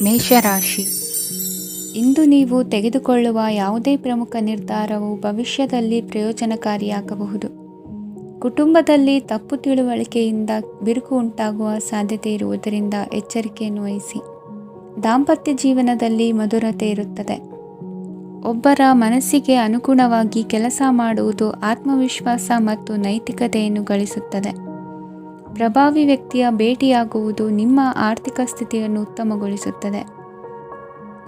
ಮೇಷರಾಶಿ. ಇಂದು ನೀವು ತೆಗೆದುಕೊಳ್ಳುವ ಯಾವುದೇ ಪ್ರಮುಖ ನಿರ್ಧಾರವು ಭವಿಷ್ಯದಲ್ಲಿ ಪ್ರಯೋಜನಕಾರಿಯಾಗಬಹುದು. ಕುಟುಂಬದಲ್ಲಿ ತಪ್ಪು ತಿಳುವಳಿಕೆಯಿಂದ ಬಿರುಕು ಉಂಟಾಗುವ ಸಾಧ್ಯತೆ ಇರುವುದರಿಂದ ಎಚ್ಚರಿಕೆಯನ್ನು ವಹಿಸಿ. ದಾಂಪತ್ಯ ಜೀವನದಲ್ಲಿ ಮಧುರತೆ ಇರುತ್ತದೆ. ಒಬ್ಬರ ಮನಸ್ಸಿಗೆ ಅನುಗುಣವಾಗಿ ಕೆಲಸ ಮಾಡುವುದು ಆತ್ಮವಿಶ್ವಾಸ ಮತ್ತು ನೈತಿಕತೆಯನ್ನು ಗಳಿಸುತ್ತದೆ. ಪ್ರಭಾವಿ ವ್ಯಕ್ತಿಯ ಭೇಟಿಯಾಗುವುದು ನಿಮ್ಮ ಆರ್ಥಿಕ ಸ್ಥಿತಿಯನ್ನು ಉತ್ತಮಗೊಳಿಸುತ್ತದೆ.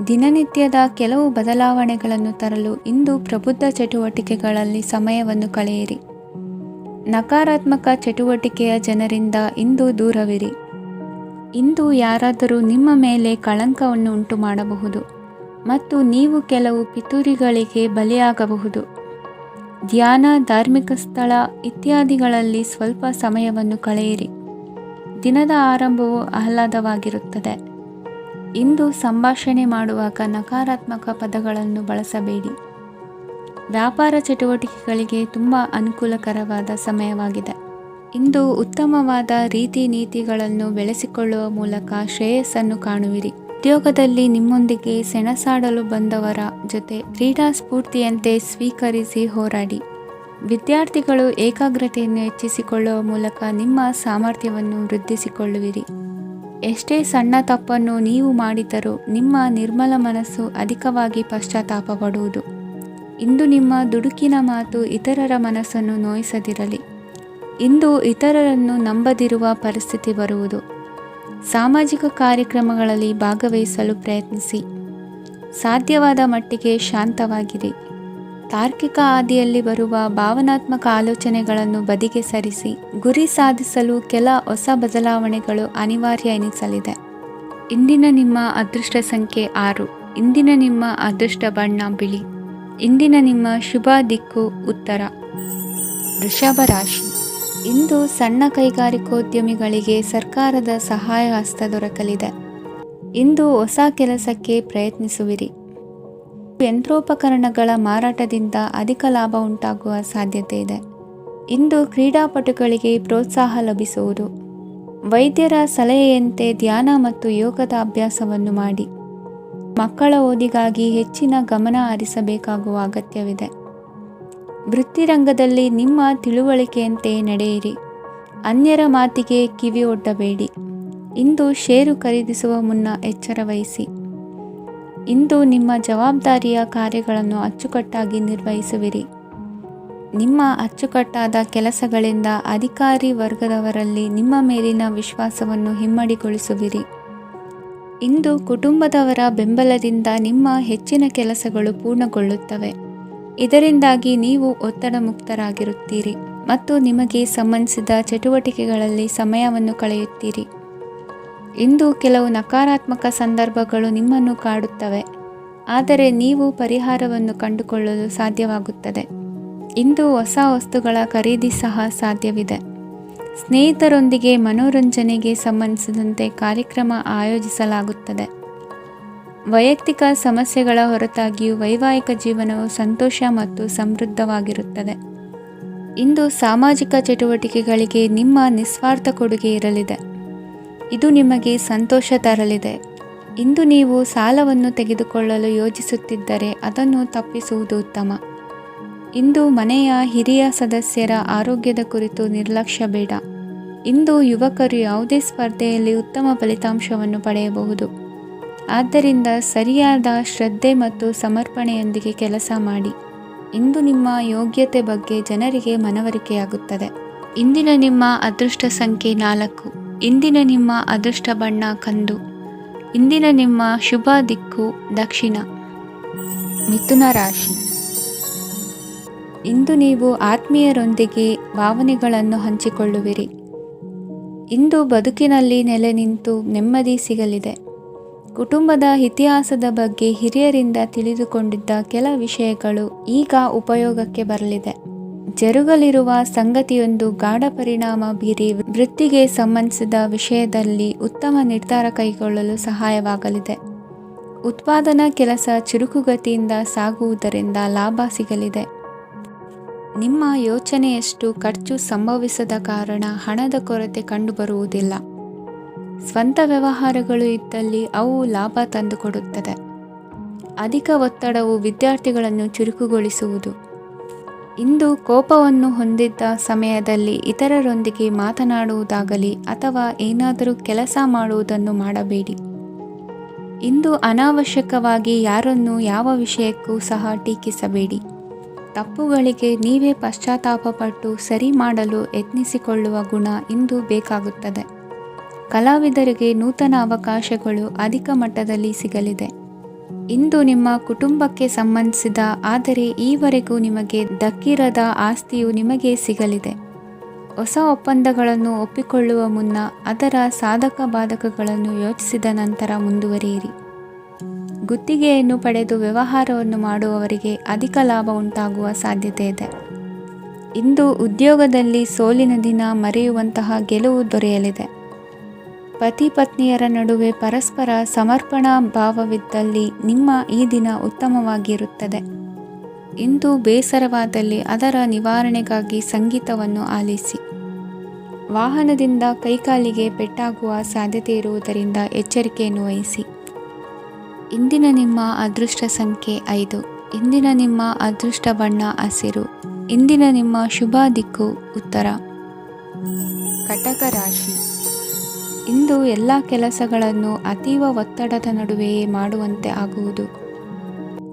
ದಿನನಿತ್ಯದ ಕೆಲವು ಬದಲಾವಣೆಗಳನ್ನು ತರಲು ಇಂದು ಪ್ರಬುದ್ಧ ಚಟುವಟಿಕೆಗಳಲ್ಲಿ ಸಮಯವನ್ನು ಕಳೆಯಿರಿ. ನಕಾರಾತ್ಮಕ ಚಟುವಟಿಕೆಯ ಜನರಿಂದ ಇಂದು ದೂರವಿರಿ. ಇಂದು ಯಾರಾದರೂ ನಿಮ್ಮ ಮೇಲೆ ಕಳಂಕವನ್ನು ಉಂಟು ಮಾಡಬಹುದು ಮತ್ತು ನೀವು ಕೆಲವು ಪಿತೂರಿಗಳಿಗೆ ಬಲಿಯಾಗಬಹುದು. ಧ್ಯಾನ, ಧಾರ್ಮಿಕ ಸ್ಥಳ ಇತ್ಯಾದಿಗಳಲ್ಲಿ ಸ್ವಲ್ಪ ಸಮಯವನ್ನು ಕಳೆಯಿರಿ. ದಿನದ ಆರಂಭವು ಆಹ್ಲಾದವಾಗಿರುತ್ತದೆ. ಇಂದು ಸಂಭಾಷಣೆ ಮಾಡುವಾಗ ನಕಾರಾತ್ಮಕ ಪದಗಳನ್ನು ಬಳಸಬೇಡಿ. ವ್ಯಾಪಾರ ಚಟುವಟಿಕೆಗಳಿಗೆ ತುಂಬ ಅನುಕೂಲಕರವಾದ ಸಮಯವಾಗಿದೆ. ಇಂದು ಉತ್ತಮವಾದ ರೀತಿ ನೀತಿಗಳನ್ನು ಬೆಳೆಸಿಕೊಳ್ಳುವ ಮೂಲಕ ಶ್ರೇಯಸ್ಸನ್ನು ಕಾಣುವಿರಿ. ಉದ್ಯೋಗದಲ್ಲಿ ನಿಮ್ಮೊಂದಿಗೆ ಸೆಣಸಾಡಲು ಬಂದವರ ಜೊತೆ ಕ್ರೀಡಾ ಸ್ಫೂರ್ತಿಯಂತೆ ಸ್ವೀಕರಿಸಿ ಹೋರಾಡಿ. ವಿದ್ಯಾರ್ಥಿಗಳು ಏಕಾಗ್ರತೆಯನ್ನು ಹೆಚ್ಚಿಸಿಕೊಳ್ಳುವ ಮೂಲಕ ನಿಮ್ಮ ಸಾಮರ್ಥ್ಯವನ್ನು ವೃದ್ಧಿಸಿಕೊಳ್ಳುವಿರಿ. ಎಷ್ಟೇ ಸಣ್ಣ ತಪ್ಪನ್ನು ನೀವು ಮಾಡಿದರೂ ನಿಮ್ಮ ನಿರ್ಮಲ ಮನಸ್ಸು ಅಧಿಕವಾಗಿ ಪಶ್ಚಾತ್ತಾಪ ಪಡುವುದು. ಇಂದು ನಿಮ್ಮ ದುಡುಕಿನ ಮಾತು ಇತರರ ಮನಸ್ಸನ್ನು ನೋಯಿಸದಿರಲಿ. ಇಂದು ಇತರರನ್ನು ನಂಬದಿರುವ ಪರಿಸ್ಥಿತಿ ಬರುವುದು. ಸಾಮಾಜಿಕ ಕಾರ್ಯಕ್ರಮಗಳಲ್ಲಿ ಭಾಗವಹಿಸಲು ಪ್ರಯತ್ನಿಸಿ. ಸಾಧ್ಯವಾದ ಮಟ್ಟಿಗೆ ಶಾಂತವಾಗಿರಿ. ತಾರ್ಕಿಕ ಹಾದಿಯಲ್ಲಿ ಬರುವ ಭಾವನಾತ್ಮಕ ಆಲೋಚನೆಗಳನ್ನು ಬದಿಗೆ ಸರಿಸಿ. ಗುರಿ ಸಾಧಿಸಲು ಕೆಲ ಹೊಸ ಬದಲಾವಣೆಗಳು ಅನಿವಾರ್ಯ ಎನಿಸಲಿದೆ. ಇಂದಿನ ನಿಮ್ಮ ಅದೃಷ್ಟ ಸಂಖ್ಯೆ 6. ಇಂದಿನ ನಿಮ್ಮ ಅದೃಷ್ಟ ಬಣ್ಣ ಬಿಳಿ. ಇಂದಿನ ನಿಮ್ಮ ಶುಭ ದಿಕ್ಕು ಉತ್ತರ. ವೃಷಭ ರಾಶಿ. ಇಂದು ಸಣ್ಣ ಕೈಗಾರಿಕೋದ್ಯಮಿಗಳಿಗೆ ಸರ್ಕಾರದ ಸಹಾಯ ಹಸ್ತ ದೊರಕಲಿದೆ. ಇಂದು ಹೊಸ ಕೆಲಸಕ್ಕೆ ಪ್ರಯತ್ನಿಸುವಿರಿ. ಯಂತ್ರೋಪಕರಣಗಳ ಮಾರಾಟದಿಂದ ಅಧಿಕ ಲಾಭ ಉಂಟಾಗುವ ಸಾಧ್ಯತೆ ಇದೆ. ಇಂದು ಕ್ರೀಡಾಪಟುಗಳಿಗೆ ಪ್ರೋತ್ಸಾಹ ಲಭಿಸುವುದು. ವೈದ್ಯರ ಸಲಹೆಯಂತೆ ಧ್ಯಾನ ಮತ್ತು ಯೋಗದ ಅಭ್ಯಾಸವನ್ನು ಮಾಡಿ. ಮಕ್ಕಳ ಓದಿಗಾಗಿ ಹೆಚ್ಚಿನ ಗಮನ ಹರಿಸಬೇಕಾಗುವ ಅಗತ್ಯವಿದೆ. ವೃತ್ತಿರಂಗದಲ್ಲಿ ನಿಮ್ಮ ತಿಳುವಳಿಕೆಯಂತೆ ನಡೆಯಿರಿ. ಅನ್ಯರ ಮಾತಿಗೆ ಕಿವಿ ಒಡ್ಡಬೇಡಿ. ಇಂದು ಷೇರು ಖರೀದಿಸುವ ಮುನ್ನ ಎಚ್ಚರ ವಹಿಸಿ. ಇಂದು ನಿಮ್ಮ ಜವಾಬ್ದಾರಿಯ ಕಾರ್ಯಗಳನ್ನು ಅಚ್ಚುಕಟ್ಟಾಗಿ ನಿರ್ವಹಿಸುವಿರಿ. ನಿಮ್ಮ ಅಚ್ಚುಕಟ್ಟಾದ ಕೆಲಸಗಳಿಂದ ಅಧಿಕಾರಿ ವರ್ಗದವರಲ್ಲಿ ನಿಮ್ಮ ಮೇಲಿನ ವಿಶ್ವಾಸವನ್ನು ಇಮ್ಮಡಿಗೊಳಿಸುವಿರಿ. ಇಂದು ಕುಟುಂಬದವರ ಬೆಂಬಲದಿಂದ ನಿಮ್ಮ ಹೆಚ್ಚಿನ ಕೆಲಸಗಳು ಪೂರ್ಣಗೊಳ್ಳುತ್ತವೆ. ಇದರಿಂದಾಗಿ ನೀವು ಒತ್ತಡ ಮುಕ್ತರಾಗಿರುತ್ತೀರಿ ಮತ್ತು ನಿಮಗೆ ಸಂಬಂಧಿಸಿದ ಚಟುವಟಿಕೆಗಳಲ್ಲಿ ಸಮಯವನ್ನು ಕಳೆಯುತ್ತೀರಿ. ಇಂದು ಕೆಲವು ನಕಾರಾತ್ಮಕ ಸಂದರ್ಭಗಳು ನಿಮ್ಮನ್ನು ಕಾಡುತ್ತವೆ, ಆದರೆ ನೀವು ಪರಿಹಾರವನ್ನು ಕಂಡುಕೊಳ್ಳಲು ಸಾಧ್ಯವಾಗುತ್ತದೆ. ಇಂದು ಹೊಸ ವಸ್ತುಗಳ ಖರೀದಿ ಸಹ ಸಾಧ್ಯವಿದೆ. ಸ್ನೇಹಿತರೊಂದಿಗೆ ಮನೋರಂಜನೆಗೆ ಸಂಬಂಧಿಸಿದಂತೆ ಕಾರ್ಯಕ್ರಮ ಆಯೋಜಿಸಲಾಗುತ್ತದೆ. ವೈಯಕ್ತಿಕ ಸಮಸ್ಯೆಗಳ ಹೊರತಾಗಿಯೂ ವೈವಾಹಿಕ ಜೀವನವು ಸಂತೋಷ ಮತ್ತು ಸಮೃದ್ಧವಾಗಿರುತ್ತದೆ. ಇಂದು ಸಾಮಾಜಿಕ ಚಟುವಟಿಕೆಗಳಿಗೆ ನಿಮ್ಮ ನಿಸ್ವಾರ್ಥ ಕೊಡುಗೆ ಇರಲಿದೆ. ಇದು ನಿಮಗೆ ಸಂತೋಷ ತರಲಿದೆ. ಇಂದು ನೀವು ಸಾಲವನ್ನು ತೆಗೆದುಕೊಳ್ಳಲು ಯೋಜಿಸುತ್ತಿದ್ದರೆ ಅದನ್ನು ತಪ್ಪಿಸುವುದು ಉತ್ತಮ. ಇಂದು ಮನೆಯ ಹಿರಿಯ ಸದಸ್ಯರ ಆರೋಗ್ಯದ ಕುರಿತು ನಿರ್ಲಕ್ಷ್ಯ ಬೇಡ. ಇಂದು ಯುವಕರು ಯಾವುದೇ ಸ್ಪರ್ಧೆಯಲ್ಲಿ ಉತ್ತಮ ಫಲಿತಾಂಶವನ್ನು ಪಡೆಯಬಹುದು. ಆದ್ದರಿಂದ ಸರಿಯಾದ ಶ್ರದ್ಧೆ ಮತ್ತು ಸಮರ್ಪಣೆಯೊಂದಿಗೆ ಕೆಲಸ ಮಾಡಿ. ಇಂದು ನಿಮ್ಮ ಯೋಗ್ಯತೆ ಬಗ್ಗೆ ಜನರಿಗೆ ಮನವರಿಕೆಯಾಗುತ್ತದೆ. ಇಂದಿನ ನಿಮ್ಮ ಅದೃಷ್ಟ ಸಂಖ್ಯೆ 4. ಇಂದಿನ ನಿಮ್ಮ ಅದೃಷ್ಟ ಬಣ್ಣ ಕಂದು. ಇಂದಿನ ನಿಮ್ಮ ಶುಭ ದಿಕ್ಕು ದಕ್ಷಿಣ. ಮಿಥುನ ರಾಶಿ. ಇಂದು ನೀವು ಆತ್ಮೀಯರೊಂದಿಗೆ ಭಾವನೆಗಳನ್ನು ಹಂಚಿಕೊಳ್ಳುವಿರಿ. ಇಂದು ಬದುಕಿನಲ್ಲಿ ನೆಲೆ ನಿಂತು ನೆಮ್ಮದಿ ಸಿಗಲಿದೆ. ಕುಟುಂಬದ ಇತಿಹಾಸದ ಬಗ್ಗೆ ಹಿರಿಯರಿಂದ ತಿಳಿದುಕೊಂಡಿದ್ದ ಕೆಲ ವಿಷಯಗಳು ಈಗ ಉಪಯೋಗಕ್ಕೆ ಬರಲಿದೆ. ಜರುಗಲಿರುವ ಸಂಗತಿಯೊಂದು ಗಾಢ ಪರಿಣಾಮ ಬೀರಿ ವೃತ್ತಿಗೆ ಸಂಬಂಧಿಸಿದ ವಿಷಯದಲ್ಲಿ ಉತ್ತಮ ನಿರ್ಧಾರ ಕೈಗೊಳ್ಳಲು ಸಹಾಯವಾಗಲಿದೆ. ಉತ್ಪಾದನಾ ಕೆಲಸ ಚುರುಕುಗತಿಯಿಂದ ಸಾಗುವುದರಿಂದ ಲಾಭ ಸಿಗಲಿದೆ. ನಿಮ್ಮ ಯೋಚನೆಯಷ್ಟು ಖರ್ಚು ಸಂಭವಿಸದ ಕಾರಣ ಹಣದ ಕೊರತೆ ಕಂಡುಬರುವುದಿಲ್ಲ. ಸ್ವಂತ ವ್ಯವಹಾರಗಳು ಇದ್ದಲ್ಲಿ ಅವು ಲಾಭ ತಂದುಕೊಡುತ್ತದೆ. ಅಧಿಕ ಒತ್ತಡವು ವಿದ್ಯಾರ್ಥಿಗಳನ್ನು ಚುರುಕುಗೊಳಿಸುವುದು. ಇಂದು ಕೋಪವನ್ನು ಹೊಂದಿದ್ದ ಸಮಯದಲ್ಲಿ ಇತರರೊಂದಿಗೆ ಮಾತನಾಡುವುದಾಗಲಿ ಅಥವಾ ಏನಾದರೂ ಕೆಲಸ ಮಾಡುವುದನ್ನು ಮಾಡಬೇಡಿ. ಇಂದು ಅನಾವಶ್ಯಕವಾಗಿ ಯಾರನ್ನು ಯಾವ ವಿಷಯಕ್ಕೂ ಸಹ ಟೀಕಿಸಬೇಡಿ. ತಪ್ಪುಗಳಿಗೆ ನೀವೇ ಪಶ್ಚಾತ್ತಾಪಪಟ್ಟು ಸರಿ ಮಾಡಲು ಯತ್ನಿಸಿಕೊಳ್ಳುವ ಗುಣ ಇಂದು ಬೇಕಾಗುತ್ತದೆ. ಕಲಾವಿದರಿಗೆ ನೂತನ ಅವಕಾಶಗಳು ಅಧಿಕ ಮಟ್ಟದಲ್ಲಿ ಸಿಗಲಿದೆ. ಇಂದು ನಿಮ್ಮ ಕುಟುಂಬಕ್ಕೆ ಸಂಬಂಧಿಸಿದ ಆದರೆ ಈವರೆಗೂ ನಿಮಗೆ ದಕ್ಕಿರದ ಆಸ್ತಿಯು ನಿಮಗೆ ಸಿಗಲಿದೆ. ಹೊಸ ಒಪ್ಪಂದಗಳನ್ನು ಒಪ್ಪಿಕೊಳ್ಳುವ ಮುನ್ನ ಅದರ ಸಾಧಕ ಬಾಧಕಗಳನ್ನು ಯೋಚಿಸಿದ ನಂತರ ಮುಂದುವರಿಯಿರಿ. ಗುತ್ತಿಗೆಯನ್ನು ಪಡೆದು ವ್ಯವಹಾರವನ್ನು ಮಾಡುವವರಿಗೆ ಅಧಿಕ ಲಾಭ ಉಂಟಾಗುವ ಸಾಧ್ಯತೆ ಇದೆ. ಇಂದು ಉದ್ಯೋಗದಲ್ಲಿ ಸೋಲಿನ ದಿನ ಮರೆಯುವಂತಹ ಗೆಲುವು ದೊರೆಯಲಿದೆ. ಪತಿ ಪತ್ನಿಯರ ನಡುವೆ ಪರಸ್ಪರ ಸಮರ್ಪಣಾ ಭಾವವಿದ್ದಲ್ಲಿ ನಿಮ್ಮ ಈ ದಿನ ಉತ್ತಮವಾಗಿರುತ್ತದೆ. ಇಂದು ಬೇಸರವಾದಲ್ಲಿ ಅದರ ನಿವಾರಣೆಗಾಗಿ ಸಂಗೀತವನ್ನು ಆಲಿಸಿ. ವಾಹನದಿಂದ ಕೈಕಾಲಿಗೆ ಪೆಟ್ಟಾಗುವ ಸಾಧ್ಯತೆ ಇರುವುದರಿಂದ ಎಚ್ಚರಿಕೆಯನ್ನು ವಹಿಸಿ. ಇಂದಿನ ನಿಮ್ಮ ಅದೃಷ್ಟ ಸಂಖ್ಯೆ 5. ಇಂದಿನ ನಿಮ್ಮ ಅದೃಷ್ಟ ಬಣ್ಣ ಹಸಿರು. ಇಂದಿನ ನಿಮ್ಮ ಶುಭ ದಿಕ್ಕು ಉತ್ತರ. ಕಟಕ ರಾಶಿ. ಇಂದು ಎಲ್ಲ ಕೆಲಸಗಳನ್ನು ಅತೀವ ಒತ್ತಡದ ನಡುವೆಯೇ ಮಾಡುವಂತೆ ಆಗುವುದು.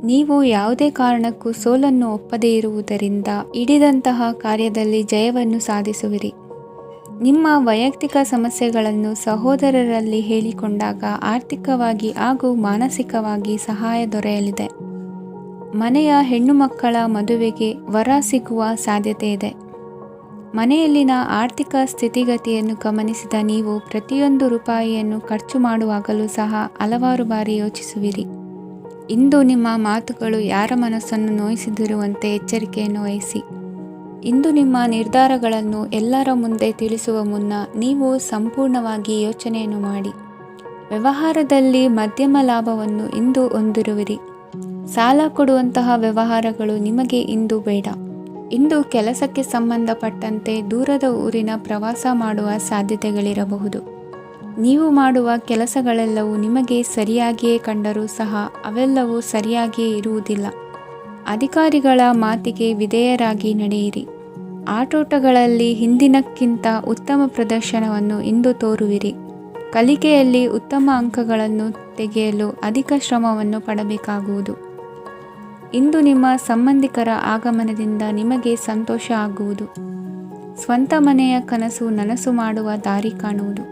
ನೀವು ಯಾವುದೇ ಕಾರಣಕ್ಕೂ ಸೋಲನ್ನು ಒಪ್ಪದೇ ಇರುವುದರಿಂದ ಹಿಡಿದಂತಹ ಕಾರ್ಯದಲ್ಲಿ ಜಯವನ್ನು ಸಾಧಿಸುವಿರಿ. ನಿಮ್ಮ ವೈಯಕ್ತಿಕ ಸಮಸ್ಯೆಗಳನ್ನು ಸಹೋದರರಲ್ಲಿ ಹೇಳಿಕೊಂಡಾಗ ಆರ್ಥಿಕವಾಗಿ ಹಾಗೂ ಮಾನಸಿಕವಾಗಿ ಸಹಾಯ ದೊರೆಯಲಿದೆ. ಮನೆಯ ಹೆಣ್ಣು ಮಕ್ಕಳ ಮದುವೆಗೆ ವರ ಸಿಗುವ ಸಾಧ್ಯತೆ ಇದೆ. ಮನೆಯಲ್ಲಿನ ಆರ್ಥಿಕ ಸ್ಥಿತಿಗತಿಯನ್ನು ಗಮನಿಸಿದ ನೀವು ಪ್ರತಿಯೊಂದು ರೂಪಾಯಿಯನ್ನು ಖರ್ಚು ಮಾಡುವಾಗಲೂ ಸಹ ಹಲವಾರು ಬಾರಿ ಯೋಚಿಸುವಿರಿ. ಇಂದು ನಿಮ್ಮ ಮಾತುಗಳು ಯಾರ ಮನಸ್ಸನ್ನು ನೋಯಿಸದಿರುವಂತೆ ಎಚ್ಚರಿಕೆಯನ್ನು ವಹಿಸಿ. ಇಂದು ನಿಮ್ಮ ನಿರ್ಧಾರಗಳನ್ನು ಎಲ್ಲರ ಮುಂದೆ ತಿಳಿಸುವ ಮುನ್ನ ನೀವು ಸಂಪೂರ್ಣವಾಗಿ ಯೋಚನೆಯನ್ನು ಮಾಡಿ. ವ್ಯವಹಾರದಲ್ಲಿ ಮಧ್ಯಮ ಲಾಭವನ್ನು ಇಂದು ಹೊಂದಿರುವಿರಿ. ಸಾಲ ಕೊಡುವಂತಹ ವ್ಯವಹಾರಗಳು ನಿಮಗೆ ಇಂದು ಬೇಡ. ಇಂದು ಕೆಲಸಕ್ಕೆ ಸಂಬಂಧಪಟ್ಟಂತೆ ದೂರದ ಊರಿನ ಪ್ರವಾಸ ಮಾಡುವ ಸಾಧ್ಯತೆಗಳಿರಬಹುದು. ನೀವು ಮಾಡುವ ಕೆಲಸಗಳೆಲ್ಲವೂ ನಿಮಗೆ ಸರಿಯಾಗಿಯೇ ಕಂಡರೂ ಸಹ ಅವೆಲ್ಲವೂ ಸರಿಯಾಗಿಯೇ ಇರುವುದಿಲ್ಲ. ಅಧಿಕಾರಿಗಳ ಮಾತಿಗೆ ವಿಧೇಯರಾಗಿ ನಡೆಯಿರಿ. ಆಟೋಟಗಳಲ್ಲಿ ಹಿಂದಿನಕ್ಕಿಂತ ಉತ್ತಮ ಪ್ರದರ್ಶನವನ್ನು ಇಂದು ತೋರುವಿರಿ. ಕಲಿಕೆಯಲ್ಲಿ ಉತ್ತಮ ಅಂಕಗಳನ್ನು ತೆಗೆಯಲು ಅಧಿಕ ಶ್ರಮವನ್ನು ಪಡಬೇಕಾಗುವುದು. ಇಂದು ನಿಮ್ಮ ಸಂಬಂಧಿಕರ ಆಗಮನದಿಂದ ನಿಮಗೆ ಸಂತೋಷ ಆಗುವುದು. ಸ್ವಂತ ಮನೆಯ ಕನಸು ನನಸು ಮಾಡುವ ದಾರಿ ಕಾಣುವುದು.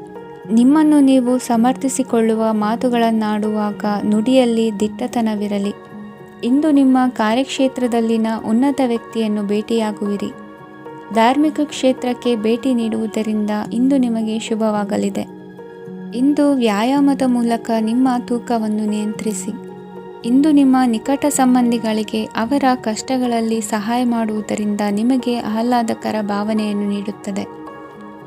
ನಿಮ್ಮನ್ನು ನೀವು ಸಮರ್ಥಿಸಿಕೊಳ್ಳುವ ಮಾತುಗಳನ್ನಾಡುವಾಗ ನುಡಿಯಲ್ಲಿ ದಿಟ್ಟತನವಿರಲಿ. ಇಂದು ನಿಮ್ಮ ಕಾರ್ಯಕ್ಷೇತ್ರದಲ್ಲಿನ ಉನ್ನತ ವ್ಯಕ್ತಿಯನ್ನು ಭೇಟಿಯಾಗುವಿರಿ. ಧಾರ್ಮಿಕ ಕ್ಷೇತ್ರಕ್ಕೆ ಭೇಟಿ ನೀಡುವುದರಿಂದ ಇಂದು ನಿಮಗೆ ಶುಭವಾಗಲಿದೆ. ಇಂದು ವ್ಯಾಯಾಮದ ಮೂಲಕ ನಿಮ್ಮ ತೂಕವನ್ನು ನಿಯಂತ್ರಿಸಿ. ಇಂದು ನಿಮ್ಮ ನಿಕಟ ಸಂಬಂಧಿಗಳಿಗೆ ಅವರ ಕಷ್ಟಗಳಲ್ಲಿ ಸಹಾಯ ಮಾಡುವುದರಿಂದ ನಿಮಗೆ ಆಹ್ಲಾದಕರ ಭಾವನೆಯನ್ನು ನೀಡುತ್ತದೆ.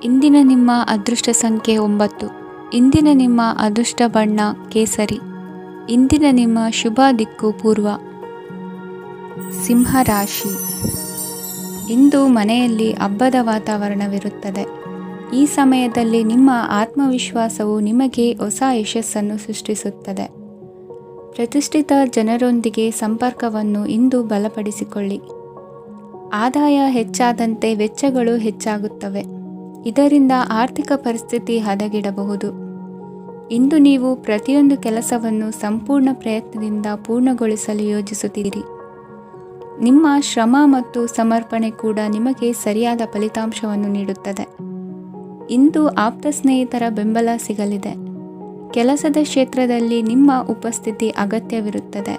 ಇಂದಿನ ನಿಮ್ಮ ಅದೃಷ್ಟ ಸಂಖ್ಯೆ 9. ಇಂದಿನ ನಿಮ್ಮ ಅದೃಷ್ಟ ಬಣ್ಣ ಕೇಸರಿ. ಇಂದಿನ ನಿಮ್ಮ ಶುಭ ದಿಕ್ಕು ಪೂರ್ವ. ಸಿಂಹರಾಶಿ. ಇಂದು ಮನೆಯಲ್ಲಿ ಹಬ್ಬದ ವಾತಾವರಣವಿರುತ್ತದೆ. ಈ ಸಮಯದಲ್ಲಿ ನಿಮ್ಮ ಆತ್ಮವಿಶ್ವಾಸವು ನಿಮಗೆ ಹೊಸ ಯಶಸ್ಸನ್ನು ಸೃಷ್ಟಿಸುತ್ತದೆ. ಪ್ರತಿಷ್ಠಿತ ಜನರೊಂದಿಗೆ ಸಂಪರ್ಕವನ್ನು ಇಂದು ಬಲಪಡಿಸಿಕೊಳ್ಳಿ. ಆದಾಯ ಹೆಚ್ಚಾದಂತೆ ವೆಚ್ಚಗಳು ಹೆಚ್ಚಾಗುತ್ತವೆ. ಇದರಿಂದ ಆರ್ಥಿಕ ಪರಿಸ್ಥಿತಿ ಹದಗೆಡಬಹುದು. ಇಂದು ನೀವು ಪ್ರತಿಯೊಂದು ಕೆಲಸವನ್ನು ಸಂಪೂರ್ಣ ಪ್ರಯತ್ನದಿಂದ ಪೂರ್ಣಗೊಳಿಸಲು ಯೋಜಿಸುತ್ತೀರಿ. ನಿಮ್ಮ ಶ್ರಮ ಮತ್ತು ಸಮರ್ಪಣೆ ಕೂಡ ನಿಮಗೆ ಸರಿಯಾದ ಫಲಿತಾಂಶವನ್ನು ನೀಡುತ್ತದೆ. ಇಂದು ಆಪ್ತ ಸ್ನೇಹಿತರ ಬೆಂಬಲ ಸಿಗಲಿದೆ. ಕೆಲಸದ ಕ್ಷೇತ್ರದಲ್ಲಿ ನಿಮ್ಮ ಉಪಸ್ಥಿತಿ ಅಗತ್ಯವಿರುತ್ತದೆ.